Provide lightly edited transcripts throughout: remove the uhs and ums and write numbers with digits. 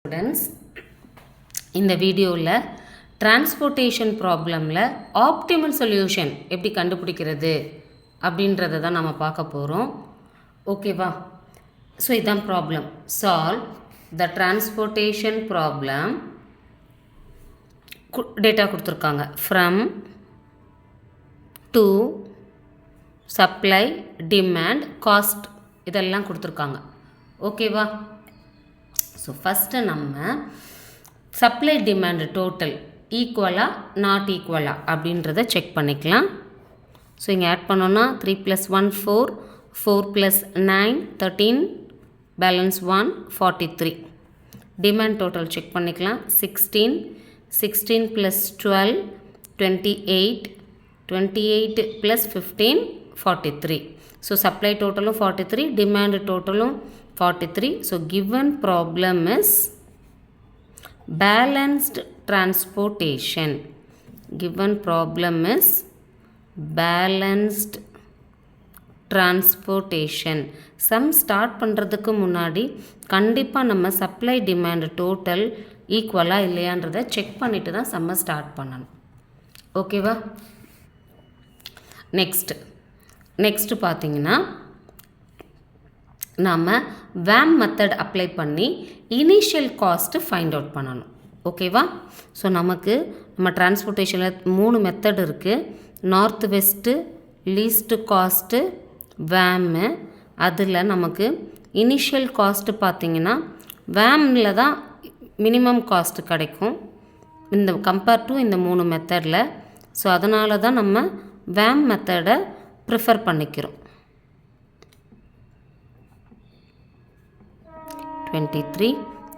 Students, இந்த வீடியோவில் transportation ப்ராப்ளமில் optimal solution எப்படி கண்டுபிடிக்கிறது அப்படின்றத தான் நம்ம பார்க்க போகிறோம். ஓகேவா? ஸோ இதுதான் problem. Solve the transportation problem. Data கொடுத்துருக்காங்க. From to supply demand cost இதெல்லாம் கொடுத்துருக்காங்க. ஓகேவா? ஸோ ஃபஸ்ட்டு நம்ம சப்ளை டிமாண்ட் டோட்டல் ஈக்குவலா நாட் ஈக்குவலா அப்படின்றத செக் பண்ணிக்கலாம். ஸோ இங்கே ஆட் பண்ணோன்னா 3 + 1 4, 4 + 9 13, பேலன்ஸ் 1 43. டிமாண்ட் டோட்டல் செக் பண்ணிக்கலாம். 16 + 12 28, 28 + 15 43. ஸோ சப்ளை டோட்டலும் 43, டிமாண்ட் டோட்டலும் 43. So given problem is balanced transportation. Given problem is balanced transportation. Sum start பண்ணுறதுக்கு முன்னாடி கண்டிப்பாக நம்ம சப்ளை டிமாண்ட் டோட்டல் ஈக்குவலாக இல்லையான்றதை செக் பண்ணிவிட்டு தான் சம்மை ஸ்டார்ட் பண்ணணும். ஓகேவா? நெக்ஸ்ட்டு பார்த்தீங்கன்னா நாம் வேம் மெத்தட் அப்ளை பண்ணி இனிஷியல் காஸ்ட்டு ஃபைண்ட் அவுட் பண்ணணும். ஓகேவா? ஸோ நம்ம டிரான்ஸ்போர்ட்டேஷனில் 3 மெத்தட் இருக்குது. North west, least cost, VAM. அதில் நமக்கு இனிஷியல் காஸ்ட்டு பார்த்திங்கன்னா வேமில் தான் மினிமம் காஸ்ட்டு கிடைக்கும் இந்த கம்பேர் டு இந்த 3 மெத்தடில். ஸோ அதனால தான் நம்ம வேம் மெத்தடை ப்ரிஃபர் பண்ணிக்கிறோம். 23,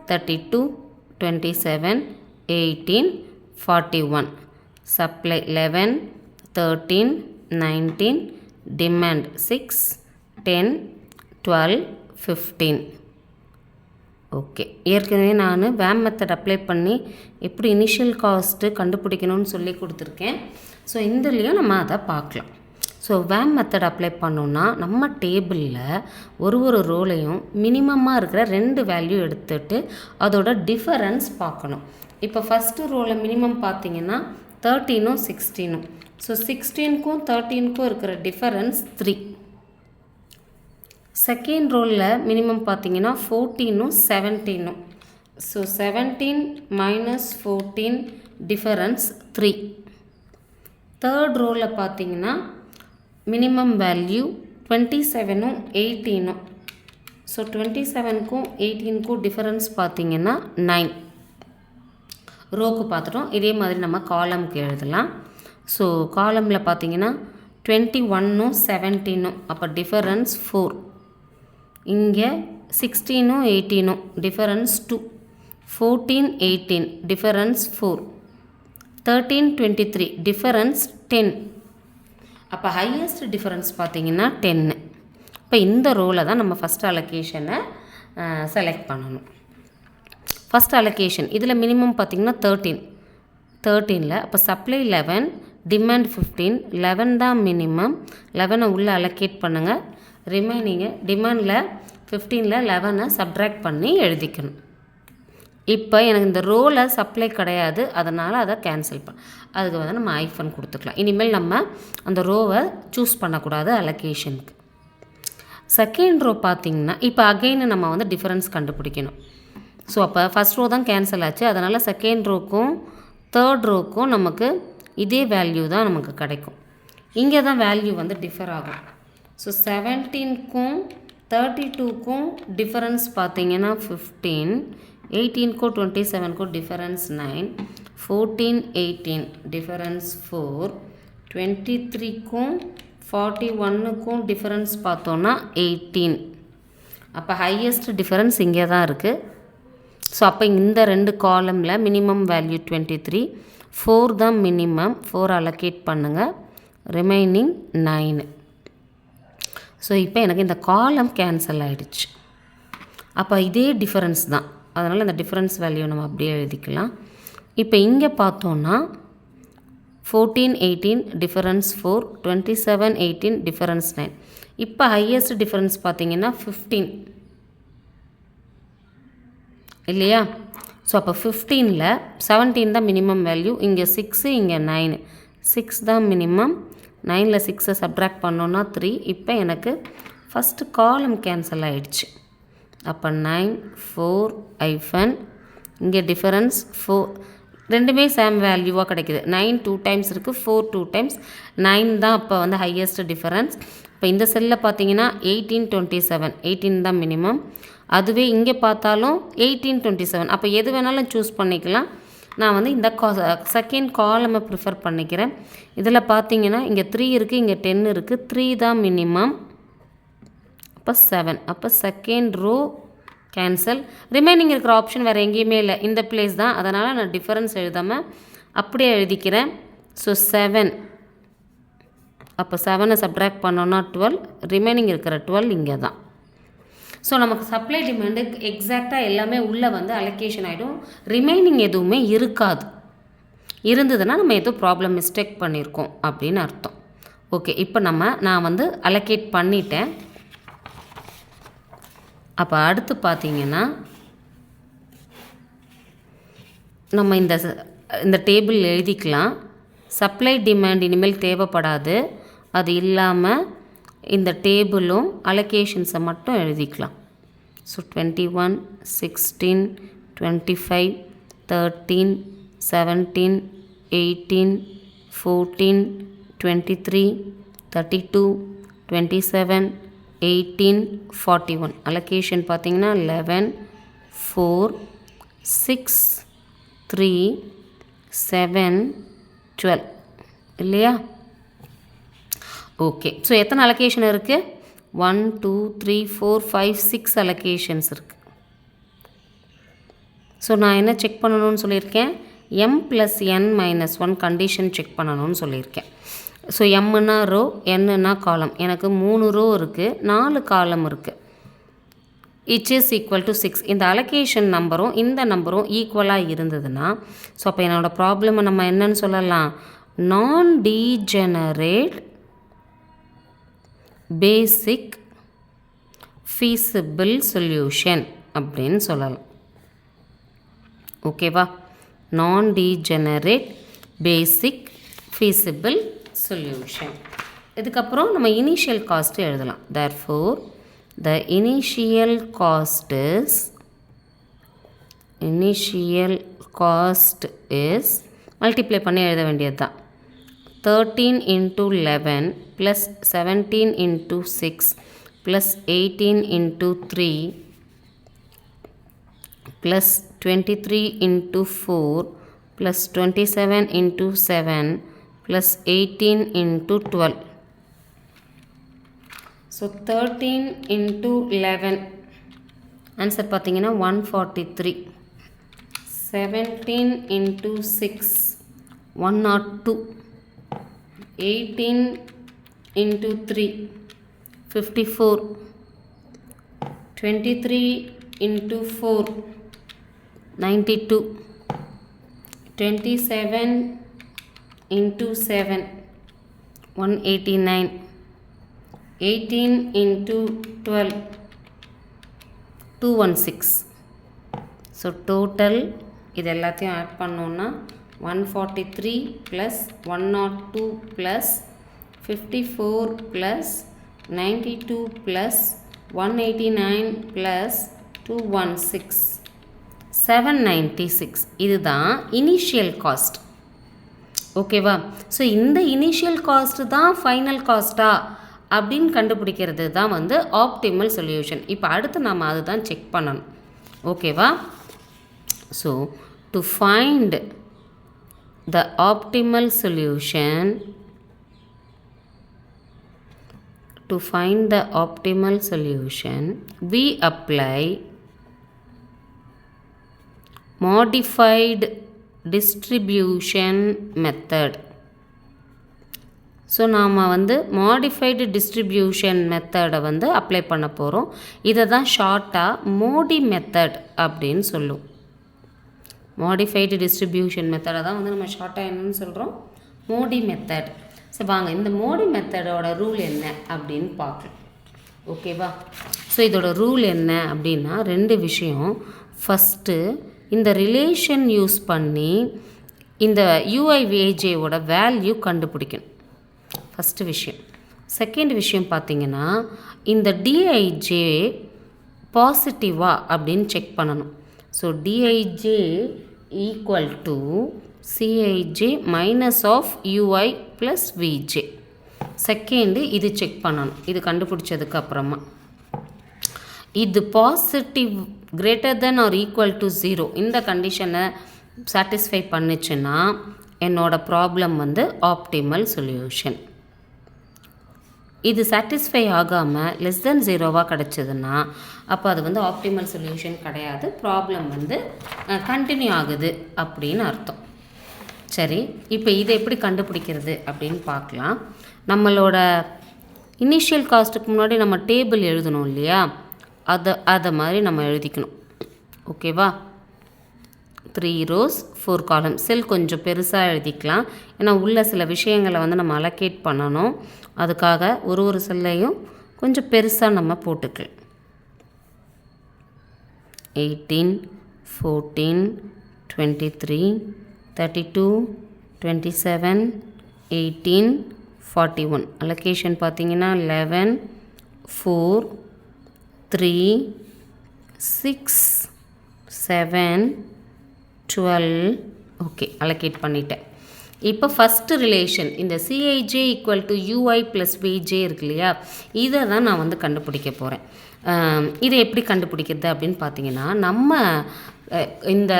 32, 27, 18, 41. Supply 11, 13, 19, demand 6, 10, 12, 15. ஓகே, ஏற்கனவே நான் வேம் மெத்தட் அப்ளை பண்ணி எப்படி இனிஷியல் காஸ்ட்டு கண்டுபிடிக்கணும்னு சொல்லி கொடுத்துருக்கேன். ஸோ இதுலேயும் நம்ம அதை பார்க்கலாம். ஸோ வேம் மெத்தட் அப்ளை பண்ணோன்னா நம்ம டேபிளில் ஒரு ரோலையும் மினிமமாக இருக்கிற 2 வேல்யூ எடுத்துகிட்டு அதோட டிஃபரன்ஸ் பார்க்கணும். இப்போ ஃபஸ்ட்டு ரோவில் மினிமம் பார்த்தீங்கன்னா 13ம் 16ம். ஸோ 16க்கும் 13க்கும் இருக்கிற டிஃபரன்ஸ் 3. செகண்ட் ரோலில் மினிமம் பார்த்தீங்கன்னா 14ம் 17ம். So 17 - 14 difference 3. தேர்ட் ரோவில் பார்த்தீங்கன்னா மினிமம் வேல்யூ 27ம் 18ம். ஸோ 27க்கும் 18க்கும் டிஃபரன்ஸ் பார்த்திங்கன்னா 9. ரோக்கு பார்த்துட்டோம். இதே மாதிரி நம்ம காலம்க்கு எழுதலாம். ஸோ காலமில் பார்த்திங்கன்னா 21ம் 17ம், அப்போ டிஃபரன்ஸ் 4. இங்கே 16ம் 18ம் டிஃபரன்ஸ் 2. 14 18 டிஃபரன்ஸ் 4. 13 23 டிஃபரன்ஸ் 10. அப்போ ஹையஸ்ட் டிஃபரன்ஸ் பார்த்திங்கன்னா 10. இப்போ இந்த ரோவில் தான் நம்ம ஃபஸ்ட் அலோகேஷனை செலக்ட் பண்ணணும். ஃபஸ்ட் அலோகேஷன் இதில் மினிமம் பார்த்திங்கன்னா 13ல் அப்போ சப்ளை 11, டிமாண்ட் 15. 11 தான் மினிமம். 11 உள்ளே அலோகேட் பண்ணுங்கள். ரிமைனிங்கை டிமாண்டில் 15ல் 11 சப்ட்ராக்ட் பண்ணி எழுதிக்கணும். இப்போ எனக்கு இந்த ரோவில் சப்ளை கிடையாது, அதனால் அதை கேன்சல் அதுக்கு வந்து நம்ம ஐஃபன் கொடுத்துக்கலாம். இனிமேல் நம்ம அந்த ரோவை சூஸ் பண்ணக்கூடாது அலோகேஷனுக்கு. செகண்ட் ரோ பார்த்திங்கன்னா இப்போ அகெயின் நம்ம வந்து டிஃபரன்ஸ் கண்டுபிடிக்கணும். ஸோ அப்போ ஃபஸ்ட் ரோ தான் கேன்சல் ஆச்சு, அதனால் செகண்ட் ரோக்கும் தேர்ட் ரோக்கும் நமக்கு இதே வேல்யூ தான் நமக்கு கிடைக்கும். இங்கே தான் வேல்யூ வந்து டிஃபர் ஆகும். ஸோ 17க்கும் 32க்கும் டிஃபரன்ஸ் பார்த்திங்கன்னா 15, 18க்கும் 27க்கும் டிஃபரன்ஸ் 9, 14 18 டிஃபரன்ஸ் 4, 23க்கும் 41க்கும் டிஃபரன்ஸ் பார்த்தோன்னா 18. அப்போ ஹையஸ்ட் டிஃபரன்ஸ் இங்கே தான் இருக்குது. ஸோ அப்போ இந்த 2 காலமில் மினிமம் வேல்யூ 23, 4 தான் மினிமம். 4 அலோகேட் பண்ணுங்கள். ரிமைனிங் 9. ஸோ இப்போ எனக்கு இந்த காலம் கேன்சல் ஆகிடுச்சு. அப்போ இதே டிஃபரன்ஸ் தான், அதனால் இந்த டிஃபரன்ஸ் வேல்யூ நம்ம அப்படியே எழுதிக்கலாம். இப்போ இங்கே பார்த்தோன்னா 14 18 டிஃபரன்ஸ் 4, 27 18 டிஃபரன்ஸ் 9. இப்போ ஹையஸ்ட் டிஃபரன்ஸ் பார்த்திங்கன்னா 15 இல்லையா? ஸோ அப்போ 15ல் 17 தான் மினிமம் வேல்யூ, இங்கே 6 இங்கே 9, 6 தான் மினிமம், 9ல் 6 சப்ட்ராக்ட் பண்ணோன்னா 3. இப்போ எனக்கு ஃபஸ்ட்டு காலம் கேன்சல் ஆகிடுச்சு. அப்போ 9 4 இங்கே டிஃபரன்ஸ் 4, ரெண்டுமே சேம் வேல்யூவாக கிடைக்குது. 9 2 டைம்ஸ் இருக்குது, 4 2 டைம்ஸ், 9 தான் அப்போ வந்து ஹையஸ்ட் டிஃபரன்ஸ். இப்போ இந்த செல்லில் பார்த்தீங்கன்னா 18 27, 18 தான் மினிமம். அதுவே இங்கே பார்த்தாலும் 18 27. அப்போ எது வேணாலும் சூஸ் பண்ணிக்கலாம். நான் வந்து இந்த செகண்ட் காலமை ப்ரிஃபர் பண்ணிக்கிறேன். இதில் பார்த்தீங்கன்னா இங்கே 3 இருக்குது, இங்கே 10 இருக்குது, 3 தான் மினிமம், அப்போ 7. அப்போ செகண்ட் ரோ கேன்சல். ரிமைனிங் இருக்கிற ஆப்ஷன் வேறு எங்கேயுமே இல்லை, இந்த பிளேஸ் தான். அதனால் நான் டிஃபரன்ஸ் எழுதாமல் அப்படியே எழுதிக்கிறேன். ஸோ 7, அப்போ 7 சப்ட்ராக்ட் பண்ணோன்னா 12, ரிமைனிங் இருக்கிற 12 இங்கே தான். ஸோ நமக்கு சப்ளை டிமாண்டுக்கு எக்ஸாக்டாக எல்லாமே உள்ளே வந்து அலோகேஷன் ஆகிடும், ரிமைனிங் எதுவுமே இருக்காது. இருந்ததுன்னா நம்ம ஏதோ ப்ராப்ளம் மிஸ்டேக் பண்ணியிருக்கோம் அப்படின்னு அர்த்தம். ஓகே, இப்போ நான் வந்து அலோகேட் பண்ணிட்டேன். அப்போ அடுத்து பார்த்தீங்கன்னா நம்ம இந்த டேபிள் எழுதிக்கலாம். சப்ளை டிமாண்ட் இனிமேல் தேவைப்படாது, அது இல்லாமல் இந்த டேபிளும் அலோகேஷன்ஸை மட்டும் எழுதிக்கலாம். ஸோ 21 16 25 13 17 18 14 23 32 27 18 41. அலோகேஷன் பார்த்தீங்கன்னா 11 4 6 3 7 12 இல்லையா? ஓகே, ஸோ எத்தனை அலோகேஷன் இருக்குது? 1 2 3 4 5 6 அலோகேஷன்ஸ் இருக்குது. ஸோ நான் என்ன செக் பண்ணணும்னு சொல்லியிருக்கேன்? m + n - 1 கண்டிஷன் செக் பண்ணணும்னு சொல்லியிருக்கேன். ஸோ எம்னா ரோ, என்னன்னா காலம். எனக்கு 3 ரோ இருக்குது, 4 காலம் இருக்குது. இச் இஸ் ஈக்குவல் டு 6. இந்த அலோகேஷன் நம்பரும் இந்த நம்பரும் ஈக்குவலாக இருந்ததுன்னா, ஸோ அப்போ என்னோடய ப்ராப்ளமை நம்ம என்னன்னு சொல்லலாம்? நான் டீஜெனரேட் பேசிக் ஃபீஸிபிள் சொல்யூஷன் அப்படின்னு சொல்லலாம். ஓகேவா? நான் டீஜெனரேட் பேசிக் ஃபீஸிபிள் சொல்யூஷன். இதுக்கப்புறம் நம்ம இனிஷியல் காஸ்ட் எழுதலாம். therefore the initial cost is multiply பண்ணி எழுத வேண்டியது தான். 13 into 11 plus 17 into 6 plus 18 into 3 plus 23 into 4 plus 27 into 7 plus 18 into 12. So 13 into 11 answer பார்த்தீங்கன்னா 143. 17 into 6 102. 18 into 3 54. 23 into 4 92. 27 into 7 189. 18 into 12 216. So total இது எல்லாத்தையும் ஆட் பண்ணோன்னா 143 + 102 + 54 + 92 + 189 + 216 796. இதுதான் இனிஷியல் காஸ்ட். ஓகேவா? ஸோ இந்த இனிஷியல் காஸ்ட்டு தான் ஃபைனல் காஸ்ட்டா அப்படின்னு கண்டுபிடிக்கிறது தான் வந்து ஆப்டிமல் சொல்யூஷன். இப்போ அடுத்து நாம் அதுதான் செக் பண்ணணும். ஓகேவா? So to find the optimal solution, to find the optimal solution we apply modified distribution method. So நாம் வந்து மாடிஃபைடு டிஸ்ட்ரிபியூஷன் மெத்தடை வந்து அப்ளை பண்ண போகிறோம். இதை தான் ஷார்ட்டாக மோடி மெத்தட் அப்படின்னு சொல்லுவோம். மாடிஃபைடு டிஸ்ட்ரிபியூஷன் மெத்தடை தான் வந்து நம்ம ஷார்ட்டாக என்னன்னு சொல்கிறோம்? மோடி மெத்தட். ஸோ வாங்க இந்த மோடி மெத்தடோட ரூல் என்ன அப்படின்னு பார்க்கலாம். ஓகேவா? ஸோ இதோட ரூல் என்ன அப்படின்னா 2 விஷயம். ஃபஸ்ட்டு இந்த ரிலேஷன் யூஸ் பண்ணி இந்த யூஐவிஏஜேவோட வேல்யூ கண்டுபிடிக்கணும், ஃபஸ்ட்டு விஷயம். செகண்ட் விஷயம் பார்த்திங்கன்னா, இந்த டிஐஜே பாசிட்டிவா அப்படின்னு செக் பண்ணணும். So D I J equal to C I J minus of U I plus V J. Second இது செக் பண்ணணும். இது கண்டுபிடிச்சதுக்கு அப்புறமா இது positive greater than or equal to 0 இந்த கண்டிஷனை சாட்டிஸ்ஃபை பண்ணுச்சுன்னா என்னோட ப்ராப்ளம் வந்து ஆப்டிமல் சொல்யூஷன். இது சாட்டிஸ்ஃபை ஆகாமல் லெஸ் தென் 0வாக கிடச்சிதுன்னா அப்போ அது வந்து ஆப்டிமல் சொல்யூஷன் கிடையாது, ப்ராப்ளம் வந்து கண்டினியூ ஆகுது அப்படின்னு அர்த்தம். சரி, இப்போ இதை எப்படி கண்டுபிடிக்கிறது அப்படின்னு பார்க்கலாம். நம்மளோட இனிஷியல் காஸ்ட்டுக்கு முன்னாடி நம்ம டேபிள் எழுதணும் இல்லையா, அதை மாதிரி நம்ம எழுதிக்கணும். ஓகேவா? 3 rows 4 column. செல் கொஞ்சம் பெருசாக எழுதிக்கலாம், ஏன்னா உள்ள சில விஷயங்களை வந்து நம்ம அலோகேட் பண்ணணும். அதுக்காக ஒரு செல்லையும் கொஞ்சம் பெருசாக நம்ம போட்டுக்கலாம். 18, 14, 23, 32, 27, 18, 41. அலோகேஷன் பார்த்தீங்கன்னா 11, 4, 3, 6, 7, 12. ஓகே, அலோகேட் பண்ணிட்டேன். இப்போ ஃபஸ்ட்டு ரிலேஷன் இந்த C I J equal to U I plus V J இருக்கு இல்லையா, இதை தான் நான் வந்து கண்டுபிடிக்க போகிறேன். இதை எப்படி கண்டுபிடிக்கிறது அப்படின்னு பார்த்தீங்கன்னா, நம்ம இந்த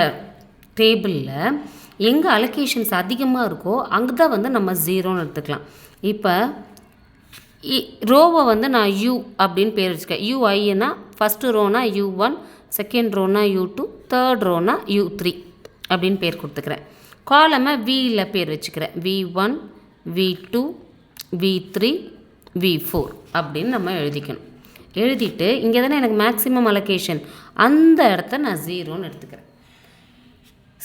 டேபிளில் எங்கே அலோகேஷன்ஸ் அதிகமாக இருக்கோ அங்கே தான் வந்து நம்ம 0ன்னு எடுத்துக்கலாம். இப்போ ரோவை வந்து நான் யூ அப்படின்னு பேர் வச்சுக்கேன். யூஐன்னா ஃபஸ்ட்டு ரோனா U1, செகண்ட் ரோனா U2, தேர்ட் ரோனா U3 அப்படின்னு பேர் கொடுத்துக்கிறேன். காலமை வியில் பேர் வச்சுக்கிறேன். V1, V2, V3, V4 அப்படின்னு நம்ம எழுதிக்கணும். எழுதிட்டு இங்கே தானே எனக்கு மேக்ஸிமம் அலோகேஷன், அந்த இடத்த நான் 0ன்னு எடுத்துக்கிறேன்.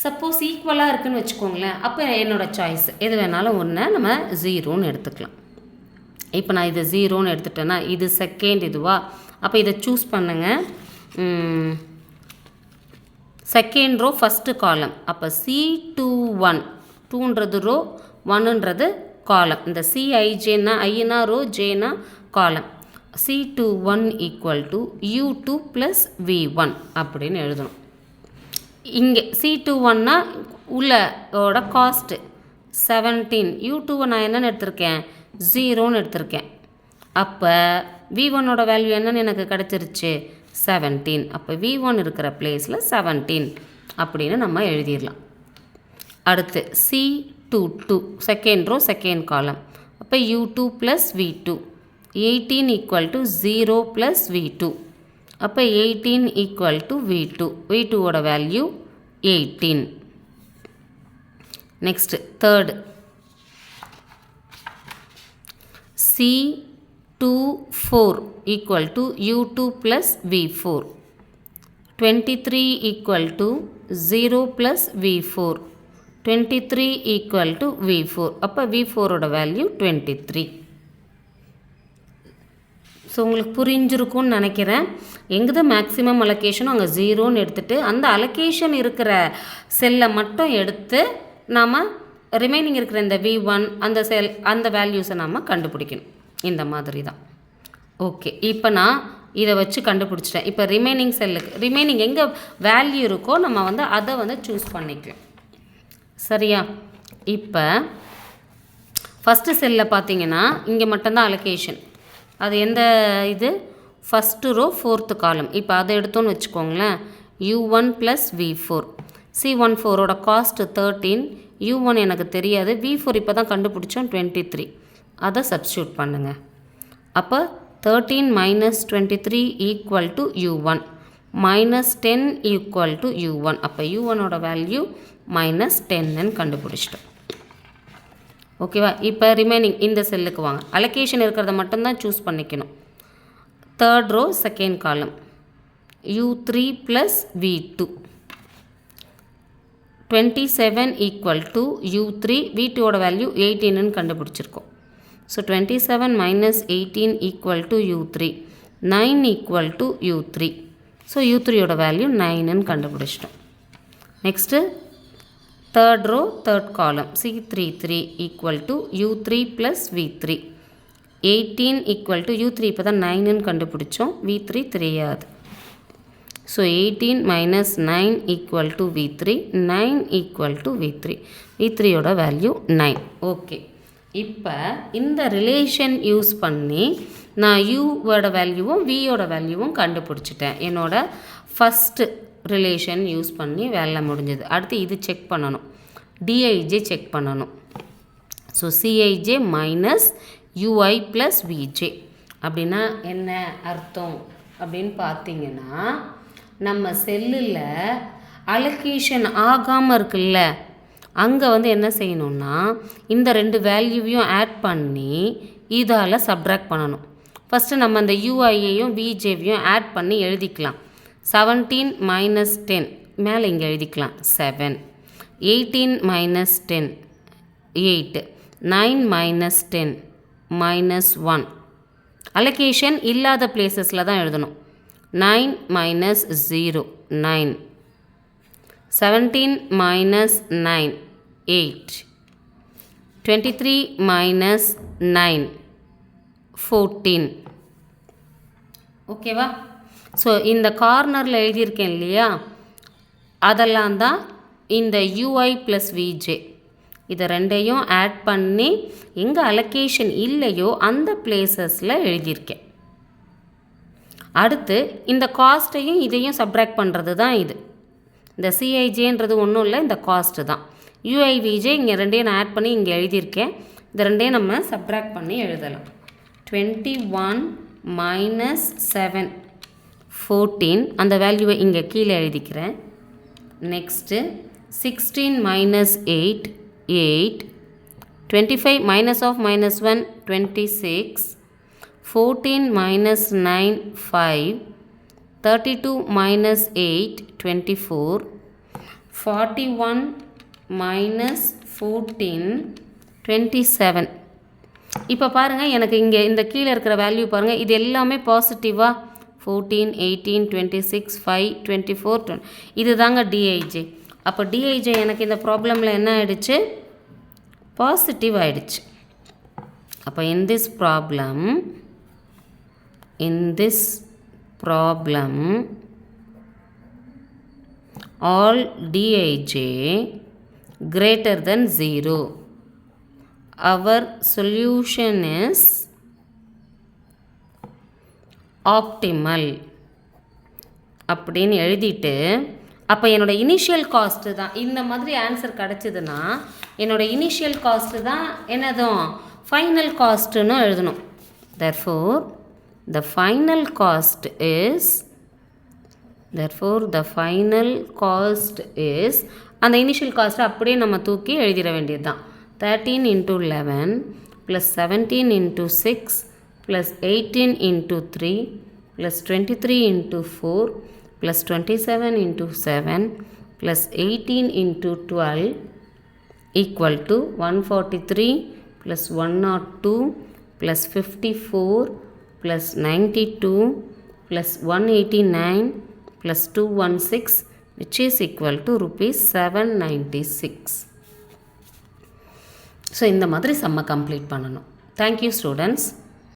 சப்போஸ் ஈக்குவலாக இருக்குதுன்னு வச்சுக்கோங்களேன், அப்போ என்னோடய சாய்ஸ் எது வேணாலும் ஒன்று நம்ம 0ன்னு எடுத்துக்கலாம். இப்போ நான் இதை 0ன்னு எடுத்துட்டேன்னா இது செகண்ட் இதுவா, அப்போ இதை சூஸ் பண்ணுங்கள். செகண்ட் ரோ ஃபஸ்ட்டு காலம், அப்போ C21, 2ன்றது ரோ, 1ன்றது காலம். இந்த சிஐஜேனா ஐனா ரோ, ஜேனா காலம். C21 equal to U2 plus V1 அப்படின்னு எழுதணும். இங்கே C21னா உள்ளோட காஸ்ட்டு 17, U2 நான் என்னென்னு எடுத்திருக்கேன் 0ன்னு எடுத்திருக்கேன். அப்போ V1ஓட வேல்யூ என்னென்னு எனக்கு கிடச்சிருச்சு 17. அப்போ V1 இருக்கிற பிளேஸில் 17 அப்படின்னு நம்ம எழுதிடலாம். அடுத்து C22 செகண்ட் ரோ செகண்ட் காலம், அப்போ U2 plus V2. 18 equal to 0 plus V2, அப்போ 18 ஈக்குவல் டு V2. V2ஓட value 18. Next third C24 equal to U2 plus V4. 23 equal to 0 plus V4. 23 equal to V4. அப்போ V4ஓட வேல்யூ 23. ஸோ உங்களுக்கு புரிஞ்சிருக்கும்னு நினைக்கிறேன். எங்கே maximum அலோகேஷனும் அங்கே 0ன்னு எடுத்துகிட்டு அந்த அலோகேஷன் இருக்கிற செல்லை மட்டும் எடுத்து நாம் ரிமைனிங் இருக்கிற இந்த V1 அந்த செல் அந்த வேல்யூஸை நாம் கண்டுபிடிக்கணும். இந்த மாதிரி தான். ஓகே, இப்போ நான் இதை வச்சு கண்டுபிடிச்சிட்டேன். இப்போ ரிமைனிங் செல்லுக்கு ரிமைனிங் எங்கே வேல்யூ இருக்கோ நம்ம வந்து அதை வந்து சூஸ் பண்ணிக்கலாம். சரியா? இப்போ ஃபஸ்ட்டு செல்லில் பார்த்தீங்கன்னா இங்கே மட்டும்தான் அலோகேஷன். அது எந்த இது ஃபஸ்ட்டு ரோ 4th காலம். இப்போ அதை எடுத்தோன்னு வச்சுக்கோங்களேன், U1 plus V4. C14ஓட cost 13, U1 எனக்கு தெரியாது, V4 இப்போ தான் கண்டுபிடிச்சோம் 23. அதை சப்ஸ்டியூட் பண்ணுங்கள். அப்போ 13 minus 23 equal to U1 minus 10 equal to U1. அப்போ U1ஓட வேல்யூ மைனஸ் 10ன்னு கண்டுபிடிச்சிட்டோம். ஓகேவா? இப்போ ரிமைனிங் இந்த செல்லுக்கு வாங்க. அலோகேஷன் இருக்கிறத மட்டும்தான் சூஸ் பண்ணிக்கணும். Third row second column, U3 plus V2. 27 equal to U3, V2ஓட வேல்யூ 18ன்னு கண்டுபிடிச்சிருக்கோம். So 27 minus 18 equal to U3. 9 equal to U3. So U3ஓட வேல்யூ 9ன்னு கண்டுபிடிச்சிட்டோம். Next third row third column C33 equal to U3 plus V3. 18 equal to U3 இப்போ தான் 9ன்னு கண்டுபிடிச்சோம், V3 தெரியாது. So 18 minus 9 equal to V3, 9 equal to V3. V3யோட value 9. Okay, இப்போ இந்த ரிலேஷன் யூஸ் பண்ணி நான் யூவோட வேல்யூவும் வியோட வேல்யூவும் கண்டுபிடிச்சிட்டேன். என்னோட ஃபஸ்ட்டு ரிலேஷன் யூஸ் பண்ணி வேலை முடிஞ்சது. அடுத்து இது செக் பண்ணணும், டிஐஜே செக் பண்ணணும். So C I J minus U I plus V J அப்படின்னா என்ன அர்த்தம் அப்படின்னு பார்த்தீங்கன்னா, நம்ம செல்லில் அலோகேஷன் ஆகாமல் இருக்குல்ல, அங்கே வந்து என்ன செய்யணும்னா இந்த ரெண்டு வேல்யூவையும் ஆட் பண்ணி இதால் சப்ட்ராக்ட் பண்ணணும். ஃபஸ்ட்டு நம்ம அந்த யூஐயையும் விஜேவையும் ஆட் பண்ணி எழுதிக்கலாம். 17 minus 10 மேலே இங்கே எழுதிக்கலாம் 7, 18 minus 10 8, 9 minus 10 minus 1. அலோகேஷன் இல்லாத பிளேசஸில் தான் எழுதணும். 9 minus 0 9, 17 minus 9 8, 23 minus 9 14. ஓகேவா? ஸோ இந்த கார்னரில் எழுதியிருக்கேன் இல்லையா, அதெல்லாம் தான் இந்த யூஐ ப்ளஸ் விஜே. இதை ரெண்டையும் ஆட் பண்ணி எங்கே அலோகேஷன் இல்லையோ அந்த பிளேசஸில் எழுதியிருக்கேன். அடுத்து இந்த காஸ்ட்டையும் இதையும் சப்ட்ராக்ட் பண்ணுறது தான் இது. இந்த சிஐஜேன்றது ஒன்றும் இல்லை, இந்த காஸ்ட்டு தான். யூஐ விஜே இங்கே ரெண்டையும் நான் ஆட் பண்ணி இங்கே எழுதியிருக்கேன். இந்த ரெண்டையும் நம்ம சப்ட்ராக்ட் பண்ணி எழுதலாம். 21 minus 7 14, அந்த வேல்யூவை இங்கே கீழே எழுதிக்கிறேன். Next 16 minus 8 8, 25 minus of minus 1 26, 14 minus 9 5, 32 minus 8 24, 41 minus 14 27. இப்போ பாருங்கள், எனக்கு இங்கே இந்த கீழே இருக்கிற வேல்யூ பாருங்கள், இது எல்லாமே பாசிட்டிவாக 14 18 26 5 24 20. இது தாங்க டிஐஜே. அப்போ டிஐஜே எனக்கு இந்த ப்ராப்ளமில் என்ன ஆகிடுச்சு, பாசிட்டிவ் ஆகிடுச்சு. அப்போ in this problem all dij greater than 0. Our solution is optimal அப்படின்னு எழுதிட்டு, அப்போ என்னோடய இனிஷியல் காஸ்ட்டு தான் இந்த மாதிரி ஆன்சர் கிடச்சிதுன்னா என்னோடய இனிஷியல் காஸ்ட்டு தான் என்னதும் ஃபைனல் காஸ்ட்டுன்னு எழுதணும். therefore the final cost is அந்த இனிஷியல் காஸ்ட்டை அப்படியே நம்ம தூக்கி எழுதிட வேண்டியது தான். 13 into 11 plus 17 into 6 plus 18 into 3 plus 23 into 4 plus 27 into 7 plus 18 into 12 equal to 143 plus 102 plus 54 plus 92 plus 189 plus 216, which is equal to rupees 796. So இந்த மாதிரி சம்மை கம்ப்ளீட் பண்ணணும். Thank you students.